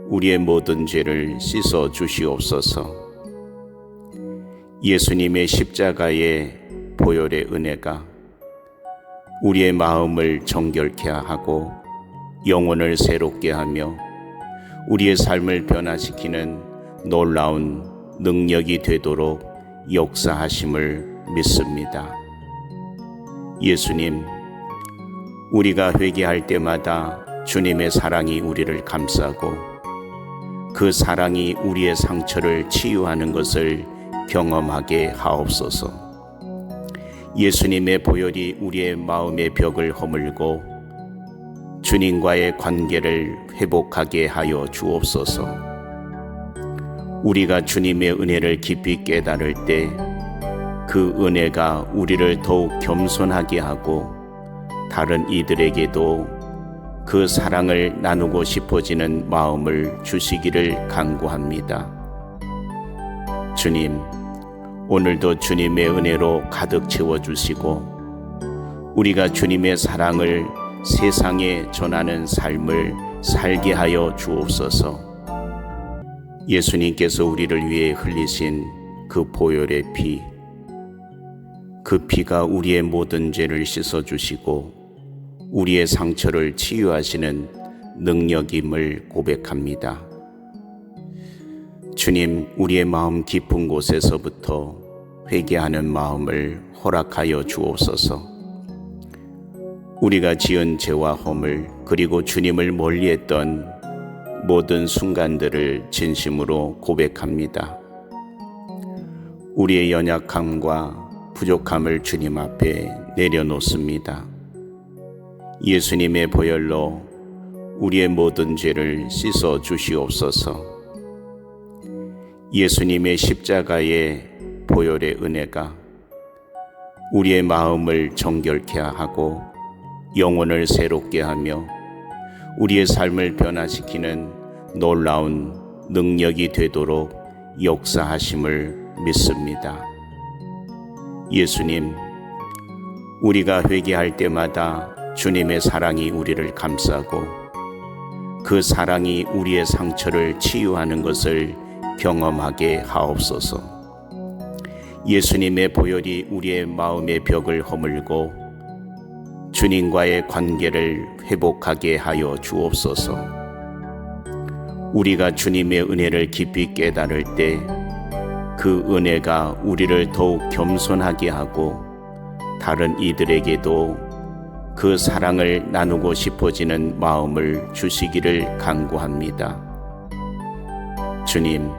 우리의 모든 죄를 씻어 주시옵소서. 예수님의 십자가의 보혈의 은혜가 우리의 마음을 정결케 하고 영혼을 새롭게 하며 우리의 삶을 변화시키는 놀라운 능력이 되도록 역사하심을 믿습니다. 예수님, 우리가 회개할 때마다 주님의 사랑이 우리를 감싸고 그 사랑이 우리의 상처를 치유하는 것을 경험하게 하옵소서. 예수님의 보혈이 우리의 마음의 벽을 허물고 주님과의 관계를 회복하게 하여 주옵소서. 우리가 주님의 은혜를 깊이 깨달을 때 그 은혜가 우리를 더욱 겸손하게 하고 다른 이들에게도 그 사랑을 나누고 싶어지는 마음을 주시기를 간구합니다. 주님, 오늘도 주님의 은혜로 가득 채워주시고 우리가 주님의 사랑을 세상에 전하는 삶을 살게 하여 주옵소서. 예수님께서 우리를 위해 흘리신 그 보혈의 피, 그 피가 우리의 모든 죄를 씻어주시고 우리의 상처를 치유하시는 능력임을 고백합니다. 주님, 우리의 마음 깊은 곳에서부터 회개하는 마음을 허락하여 주옵소서. 우리가 지은 죄와 허물 그리고 주님을 멀리했던 모든 순간들을 진심으로 고백합니다. 우리의 연약함과 부족함을 주님 앞에 내려놓습니다. 예수님의 보혈로 우리의 모든 죄를 씻어 주시옵소서. 예수님의 십자가의 보혈의 은혜가 우리의 마음을 정결케 하고 영혼을 새롭게 하며 우리의 삶을 변화시키는 놀라운 능력이 되도록 역사하심을 믿습니다. 예수님, 우리가 회개할 때마다 주님의 사랑이 우리를 감싸고 그 사랑이 우리의 상처를 치유하는 것을 경험하게 하옵소서. 예수님의 보혈이 우리의 마음의 벽을 허물고 주님과의 관계를 회복하게 하여 주옵소서. 우리가 주님의 은혜를 깊이 깨달을 때 그 은혜가 우리를 더욱 겸손하게 하고 다른 이들에게도 그 사랑을 나누고 싶어지는 마음을 주시기를 간구합니다. 주님,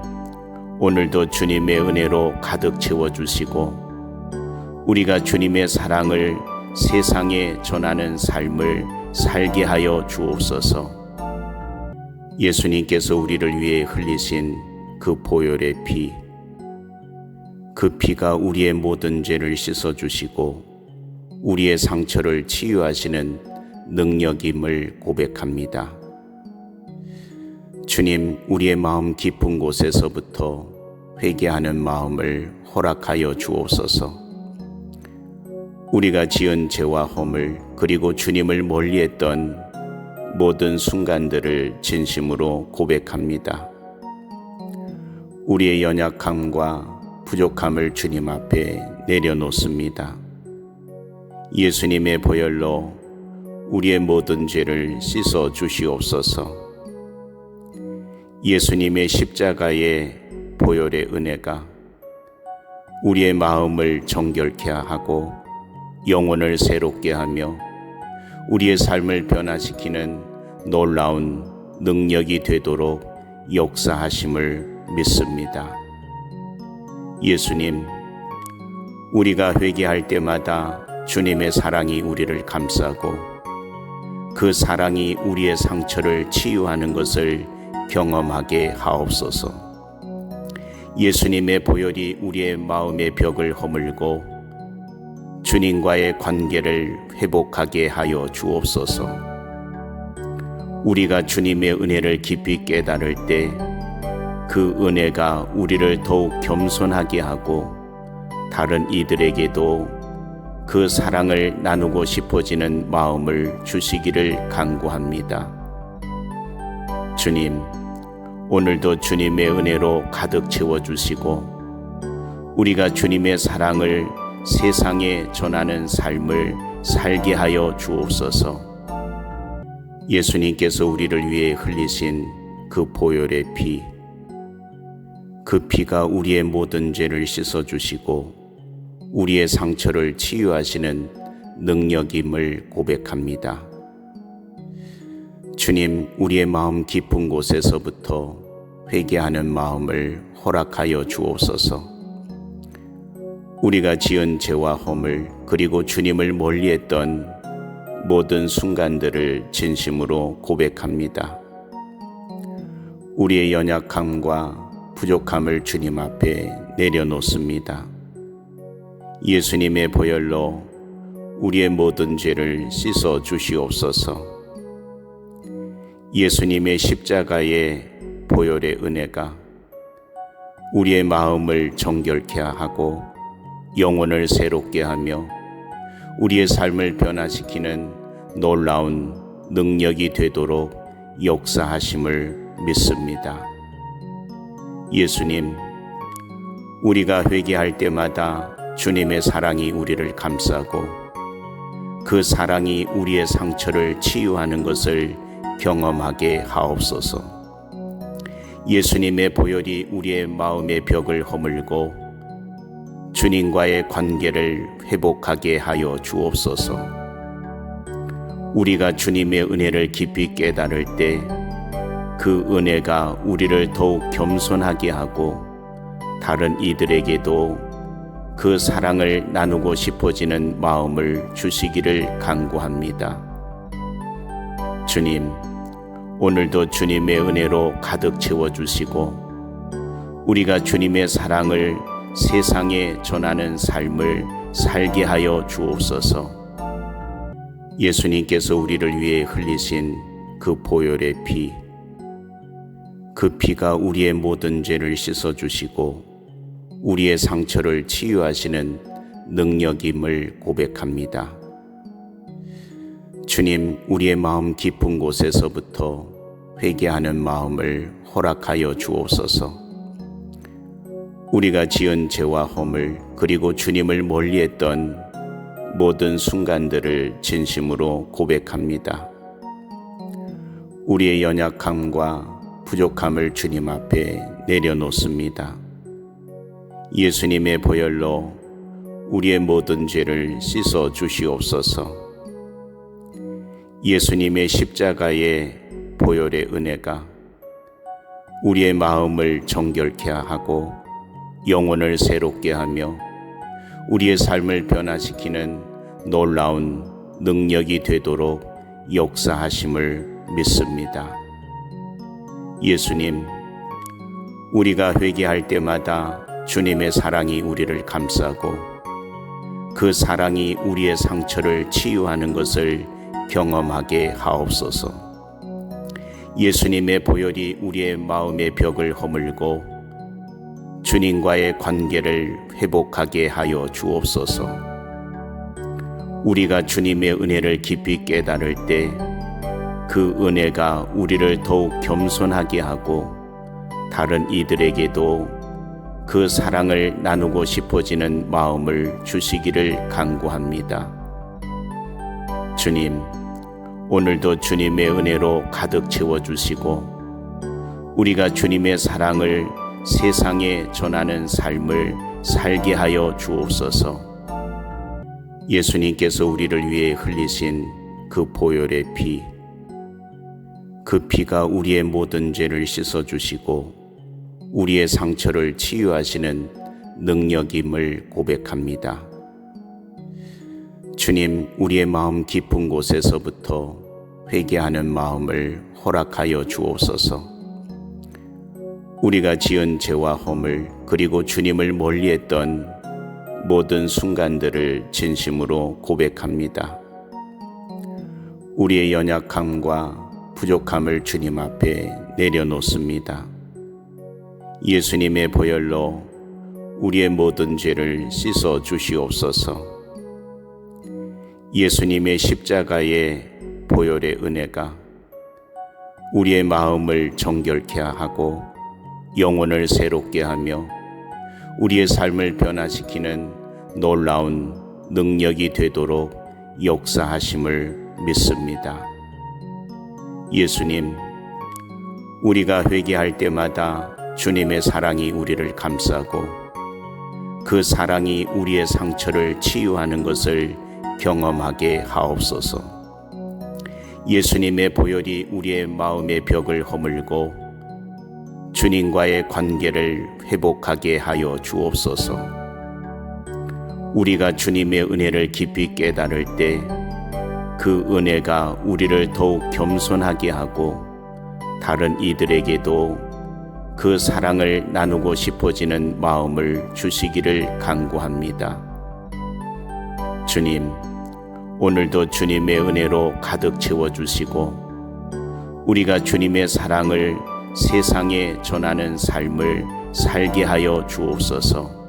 오늘도 주님의 은혜로 가득 채워주시고 우리가 주님의 사랑을 세상에 전하는 삶을 살게 하여 주옵소서. 예수님께서 우리를 위해 흘리신 그 보혈의 피, 그 피가 우리의 모든 죄를 씻어주시고 우리의 상처를 치유하시는 능력임을 고백합니다. 주님, 우리의 마음 깊은 곳에서부터 회개하는 마음을 허락하여 주옵소서. 우리가 지은 죄와 허물 그리고 주님을 멀리했던 모든 순간들을 진심으로 고백합니다. 우리의 연약함과 부족함을 주님 앞에 내려놓습니다. 예수님의 보혈로 우리의 모든 죄를 씻어 주시옵소서. 예수님의 십자가의 보혈의 은혜가 우리의 마음을 정결케 하고 영혼을 새롭게 하며 우리의 삶을 변화시키는 놀라운 능력이 되도록 역사하심을 믿습니다. 예수님, 우리가 회개할 때마다 주님의 사랑이 우리를 감싸고 그 사랑이 우리의 상처를 치유하는 것을 경험하게 하옵소서. 예수님의 보혈이 우리의 마음의 벽을 허물고 주님과의 관계를 회복하게 하여 주옵소서. 우리가 주님의 은혜를 깊이 깨달을 때 그 은혜가 우리를 더욱 겸손하게 하고 다른 이들에게도 그 사랑을 나누고 싶어지는 마음을 주시기를 간구합니다. 주님, 오늘도 주님의 은혜로 가득 채워주시고 우리가 주님의 사랑을 세상에 전하는 삶을 살게 하여 주옵소서. 예수님께서 우리를 위해 흘리신 그 보혈의 피, 그 피가 우리의 모든 죄를 씻어주시고 우리의 상처를 치유하시는 능력임을 고백합니다. 주님, 우리의 마음 깊은 곳에서부터 회개하는 마음을 허락하여 주옵소서. 우리가 지은 죄와 허물 그리고 주님을 멀리했던 모든 순간들을 진심으로 고백합니다. 우리의 연약함과 부족함을 주님 앞에 내려놓습니다. 예수님의 보혈로 우리의 모든 죄를 씻어 주시옵소서. 예수님의 십자가의 보혈의 은혜가 우리의 마음을 정결케 하고 영혼을 새롭게 하며 우리의 삶을 변화시키는 놀라운 능력이 되도록 역사하심을 믿습니다. 예수님, 우리가 회개할 때마다 주님의 사랑이 우리를 감싸고 그 사랑이 우리의 상처를 치유하는 것을 경험하게 하옵소서. 예수님의 보혈이 우리의 마음의 벽을 허물고 주님과의 관계를 회복하게 하여 주옵소서. 우리가 주님의 은혜를 깊이 깨달을 때 그 은혜가 우리를 더욱 겸손하게 하고 다른 이들에게도 그 사랑을 나누고 싶어지는 마음을 주시기를 간구합니다. 주님, 오늘도 주님의 은혜로 가득 채워주시고 우리가 주님의 사랑을 세상에 전하는 삶을 살게 하여 주옵소서. 예수님께서 우리를 위해 흘리신 그 보혈의 피, 그 피가 우리의 모든 죄를 씻어주시고 우리의 상처를 치유하시는 능력임을 고백합니다. 주님, 우리의 마음 깊은 곳에서부터 회개하는 마음을 허락하여 주옵소서. 우리가 지은 죄와 허물 그리고 주님을 멀리했던 모든 순간들을 진심으로 고백합니다. 우리의 연약함과 부족함을 주님 앞에 내려놓습니다. 예수님의 보혈로 우리의 모든 죄를 씻어 주시옵소서. 예수님의 십자가의 보혈의 은혜가 우리의 마음을 정결케 하고 영혼을 새롭게 하며 우리의 삶을 변화시키는 놀라운 능력이 되도록 역사하심을 믿습니다. 예수님, 우리가 회개할 때마다 주님의 사랑이 우리를 감싸고 그 사랑이 우리의 상처를 치유하는 것을 경험하게 하옵소서. 예수님의 보혈이 우리의 마음의 벽을 허물고 주님과의 관계를 회복하게 하여 주옵소서. 우리가 주님의 은혜를 깊이 깨달을 때 그 은혜가 우리를 더욱 겸손하게 하고 다른 이들에게도 그 사랑을 나누고 싶어지는 마음을 주시기를 간구합니다. 주님, 오늘도 주님의 은혜로 가득 채워주시고 우리가 주님의 사랑을 세상에 전하는 삶을 살게 하여 주옵소서. 예수님께서 우리를 위해 흘리신 그 보혈의 피, 그 피가 우리의 모든 죄를 씻어주시고 우리의 상처를 치유하시는 능력임을 고백합니다. 주님, 우리의 마음 깊은 곳에서부터 회개하는 마음을 허락하여 주옵소서. 우리가 지은 죄와 허물 그리고 주님을 멀리했던 모든 순간들을 진심으로 고백합니다. 우리의 연약함과 부족함을 주님 앞에 내려놓습니다. 예수님의 보혈로 우리의 모든 죄를 씻어 주시옵소서. 예수님의 십자가의 보혈의 은혜가 우리의 마음을 정결케 하고 영혼을 새롭게 하며 우리의 삶을 변화시키는 놀라운 능력이 되도록 역사하심을 믿습니다. 예수님, 우리가 회개할 때마다 주님의 사랑이 우리를 감싸고 그 사랑이 우리의 상처를 치유하는 것을 경험하게 하옵소서. 예수님의 보혈이 우리의 마음의 벽을 허물고 주님과의 관계를 회복하게 하여 주옵소서. 우리가 주님의 은혜를 깊이 깨달을 때 그 은혜가 우리를 더욱 겸손하게 하고 다른 이들에게도 그 사랑을 나누고 싶어지는 마음을 주시기를 간구합니다. 주님, 오늘도 주님의 은혜로 가득 채워주시고 우리가 주님의 사랑을 세상에 전하는 삶을 살게 하여 주옵소서.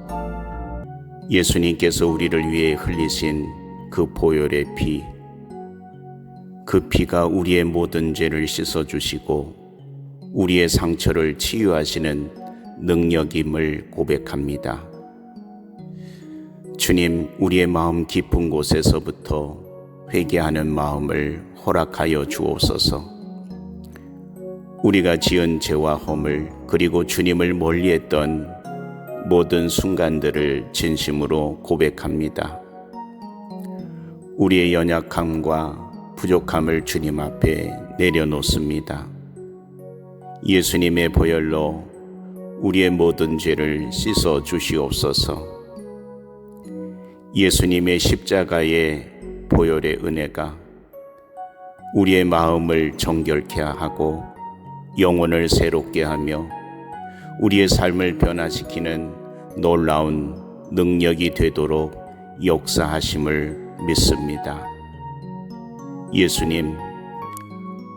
예수님께서 우리를 위해 흘리신 그 보혈의 피, 그 피가 우리의 모든 죄를 씻어주시고 우리의 상처를 치유하시는 능력임을 고백합니다. 주님, 우리의 마음 깊은 곳에서부터 회개하는 마음을 허락하여 주옵소서. 우리가 지은 죄와 허물, 그리고 주님을 멀리했던 모든 순간들을 진심으로 고백합니다. 우리의 연약함과 부족함을 주님 앞에 내려놓습니다. 예수님의 보혈로 우리의 모든 죄를 씻어 주시옵소서. 예수님의 십자가의 보혈의 은혜가 우리의 마음을 정결케 하고 영혼을 새롭게 하며 우리의 삶을 변화시키는 놀라운 능력이 되도록 역사하심을 믿습니다. 예수님,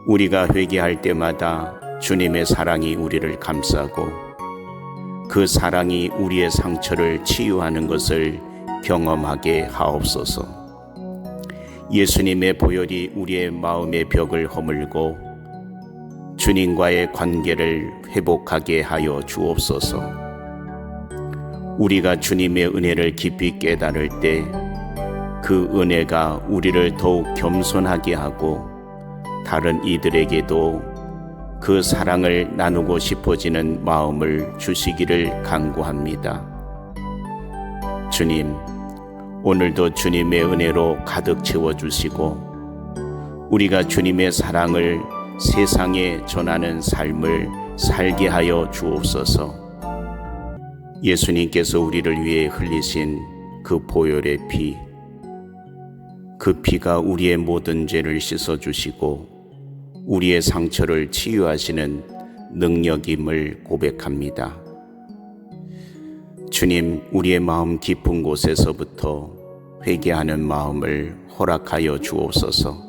우리가 회개할 때마다 주님의 사랑이 우리를 감싸고 그 사랑이 우리의 상처를 치유하는 것을 경험하게 하옵소서. 예수님의 보혈이 우리의 마음의 벽을 허물고 주님과의 관계를 회복하게 하여 주옵소서. 우리가 주님의 은혜를 깊이 깨달을 때 그 은혜가 우리를 더욱 겸손하게 하고 다른 이들에게도 그 사랑을 나누고 싶어지는 마음을 주시기를 간구합니다. 주님, 오늘도 주님의 은혜로 가득 채워주시고 우리가 주님의 사랑을 세상에 전하는 삶을 살게 하여 주옵소서. 예수님께서 우리를 위해 흘리신 그 보혈의 피, 그 피가 우리의 모든 죄를 씻어주시고 우리의 상처를 치유하시는 능력임을 고백합니다. 주님, 우리의 마음 깊은 곳에서부터 회개하는 마음을 허락하여 주옵소서.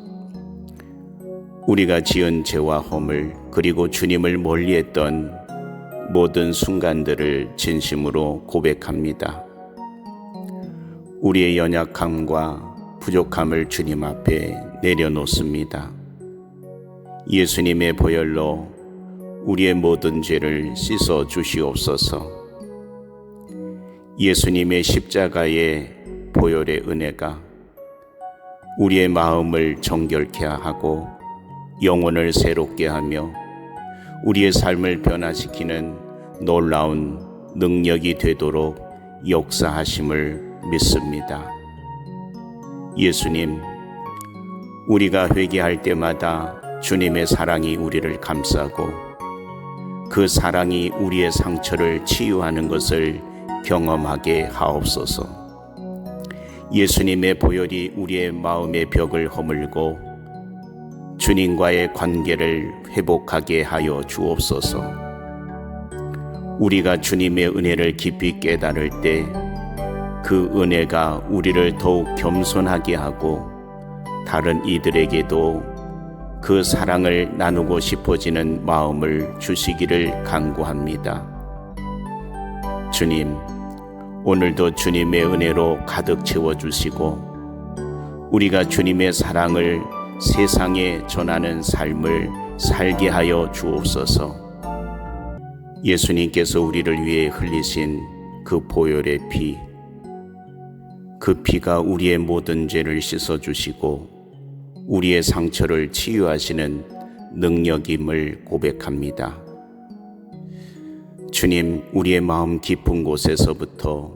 우리가 지은 죄와 허물, 그리고 주님을 멀리했던 모든 순간들을 진심으로 고백합니다. 우리의 연약함과 부족함을 주님 앞에 내려놓습니다. 예수님의 보혈로 우리의 모든 죄를 씻어 주시옵소서. 예수님의 십자가의 보혈의 은혜가 우리의 마음을 정결케 하고 영혼을 새롭게 하며 우리의 삶을 변화시키는 놀라운 능력이 되도록 역사하심을 믿습니다. 예수님, 우리가 회개할 때마다 주님의 사랑이 우리를 감싸고 그 사랑이 우리의 상처를 치유하는 것을 경험하게 하옵소서. 예수님의 보혈이 우리의 마음의 벽을 허물고 주님과의 관계를 회복하게 하여 주옵소서. 우리가 주님의 은혜를 깊이 깨달을 때 그 은혜가 우리를 더욱 겸손하게 하고 다른 이들에게도 그 사랑을 나누고 싶어지는 마음을 주시기를 간구합니다. 주님, 오늘도 주님의 은혜로 가득 채워주시고 우리가 주님의 사랑을 세상에 전하는 삶을 살게 하여 주옵소서. 예수님께서 우리를 위해 흘리신 그 보혈의 피, 그 피가 우리의 모든 죄를 씻어주시고 우리의 상처를 치유하시는 능력임을 고백합니다. 주님, 우리의 마음 깊은 곳에서부터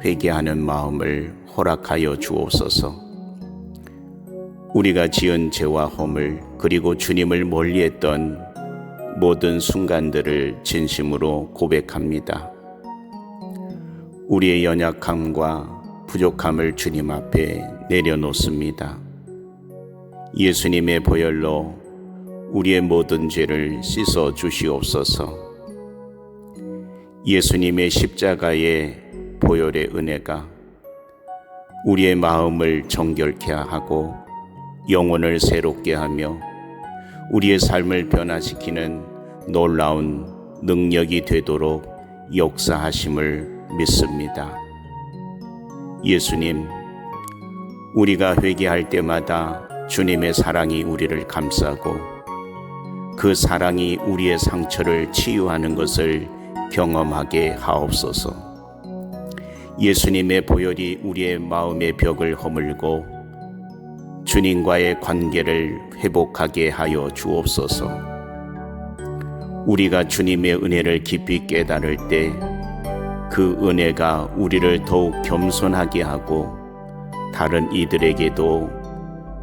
회개하는 마음을 허락하여 주옵소서. 우리가 지은 죄와 허물, 그리고 주님을 멀리했던 모든 순간들을 진심으로 고백합니다. 우리의 연약함과 부족함을 주님 앞에 내려놓습니다. 예수님의 보혈로 우리의 모든 죄를 씻어 주시옵소서. 예수님의 십자가의 보혈의 은혜가 우리의 마음을 정결케 하고 영혼을 새롭게 하며 우리의 삶을 변화시키는 놀라운 능력이 되도록 역사하심을 믿습니다. 예수님, 우리가 회개할 때마다 주님의 사랑이 우리를 감싸고 그 사랑이 우리의 상처를 치유하는 것을 경험하게 하옵소서. 예수님의 보혈이 우리의 마음의 벽을 허물고 주님과의 관계를 회복하게 하여 주옵소서. 우리가 주님의 은혜를 깊이 깨달을 때 그 은혜가 우리를 더욱 겸손하게 하고 다른 이들에게도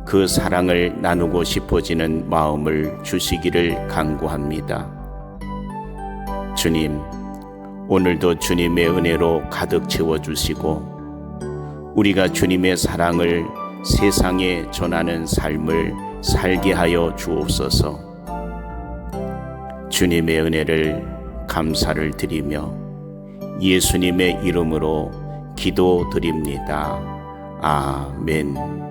그 사랑을 나누고 싶어지는 마음을 주시기를 간구합니다. 주님, 오늘도 주님의 은혜로 가득 채워주시고 우리가 주님의 사랑을 세상에 전하는 삶을 살게 하여 주옵소서. 주님의 은혜를 감사를 드리며 예수님의 이름으로 기도드립니다. 아멘.